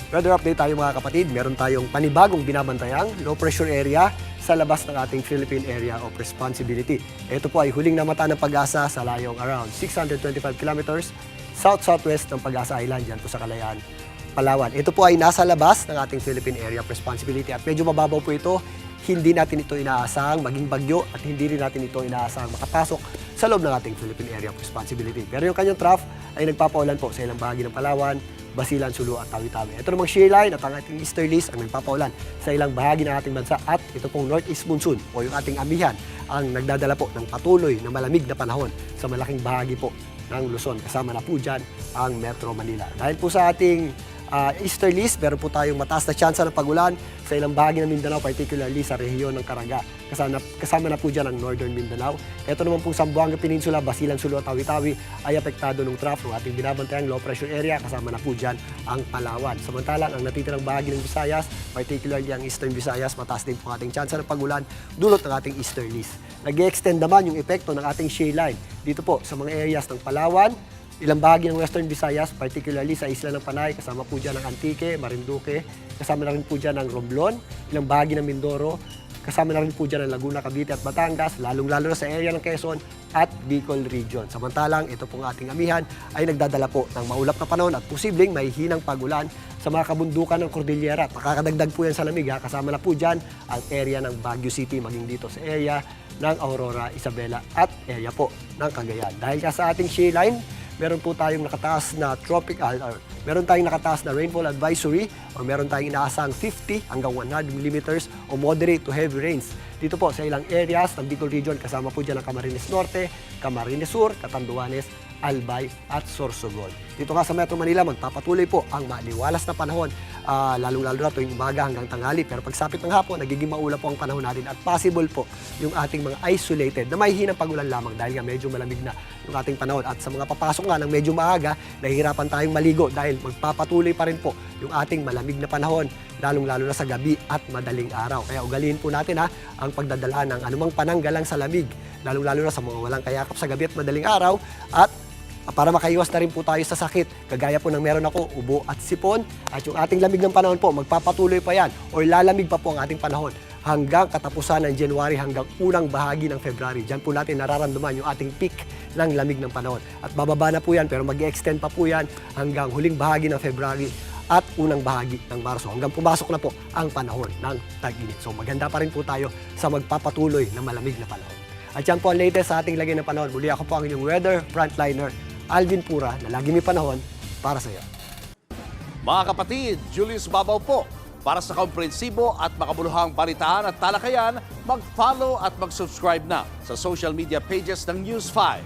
Weather update tayo mga kapatid. Meron tayong panibagong binabantayang low pressure area sa labas ng ating Philippine Area of Responsibility. Ito po ay huling namata ng Pag-asa sa layong around 625 kilometers south-southwest ng Pag-asa Island, dyan po sa Kalayaan, Palawan. Ito po ay nasa labas ng ating Philippine Area of Responsibility at medyo mababaw po ito. Hindi natin ito inaasahang maging bagyo at hindi rin natin ito inaasahang makapasok sa loob ng ating Philippine Area of Responsibility. Pero yung kanyang trough ay nagpapaulan po sa ilang bahagi ng Palawan, Basilan, Sulu at Tawi-Tawi. Ito namang shear line at ang ating easterlies ang nagpapaulan sa ilang bahagi ng ating bansa at ito pong northeast monsoon o yung ating amihan ang nagdadala po ng patuloy na malamig na panahon sa malaking bahagi po ng Luzon. Kasama na po dyan ang Metro Manila. Dahil po sa ating easterlies, meron po tayong mataas na tsansa ng pagulan sa ilang bahagi ng Mindanao, particularly sa rehiyon ng Caraga. Kasama na po dyan ang Northern Mindanao. Ito naman pong Zamboanga Peninsula, Basilan, Sulu at Tawi-Tawi ay apektado ng trough ng ating binabantayang low pressure area. Kasama na po dyan ang Palawan. Samantalang ang natitirang bahagi ng Visayas, particularly ang Eastern Visayas, mataas din po ang ating tsansa ng pagulan dulot ng ating easterlies. Nag-i-extend naman yung epekto ng ating shear line dito po sa mga areas ng Palawan, ilang bahagi ng Western Visayas, particularly sa Isla ng Panay, kasama po dyan ang Antique, Marinduque, kasama na rin po dyan ang Romblon, ilang bahagi ng Mindoro, kasama na rin po dyan ang Laguna, Cavite at Batangas, lalong-lalo na sa area ng Quezon at Bicol Region. Samantalang ito pong ating amihan ay nagdadala po ng maulap na panahon at posibleng may hinang pagulan sa mga kabundukan ng Cordillera. Makakadagdag po yan sa lamig, kasama na po dyan ang area ng Baguio City, maging dito sa area ng Aurora, Isabela at area po ng Cagayan. Dahil ka sa ating shear line, meron po tayong nakataas na meron tayong nakataas na rainfall advisory o meron tayong inaasang 50 hanggang 100 millimeters o moderate to heavy rains. Dito po sa ilang areas ng Bicol Region, kasama po dyan ang Camarines Norte, Camarines Sur, Catanduanes, Albay at Sorsogon. Dito nga sa Metro Manila, magpapatuloy po ang maliwalas na panahon, lalong-lalo na tuwing umaga hanggang tanghali. Pero pagsapit ng hapon, nagiging maulap po ang panahon natin at possible po yung ating mga isolated na may hinang pagulan lamang dahil nga medyo malamig na yung ating panahon. At sa mga papasok nga ng medyo maaga, nahihirapan tayong maligo dahil magpapatuloy pa rin po yung ating malamig na panahon, lalong-lalo na sa gabi at madaling araw. Kaya ugaliin po natin ang pagdadala ng anumang pananggalang sa lamig, lalong-lalo na sa mga walang kayakap sa gabi at madaling araw at para makaiwas na rin po tayo sa sakit, kagaya po ng meron ako, ubo at sipon, at yung ating lamig ng panahon po, magpapatuloy pa yan o lalamig pa po ang ating panahon hanggang katapusan ng January hanggang unang bahagi ng February. Diyan po natin nararamdaman yung ating peak ng lamig ng panahon. At bababa na po yan pero mag-extend pa po yan hanggang huling bahagi ng February at unang bahagi ng Marso hanggang pumasok na po ang panahon ng tag-init. So maganda pa rin po tayo sa magpapatuloy na malamig na panahon. At yan po ang latest sa ating lagay ng panahon. Muli ako po ang inyong weather frontliner, Alvin Pura, na lagi may panahon para sa iyo. Mga kapatid, Julius Babaw po. Para sa komprehensibo at makabuluhang balitaan at talakayan, mag-follow at mag-subscribe na sa social media pages ng News 5.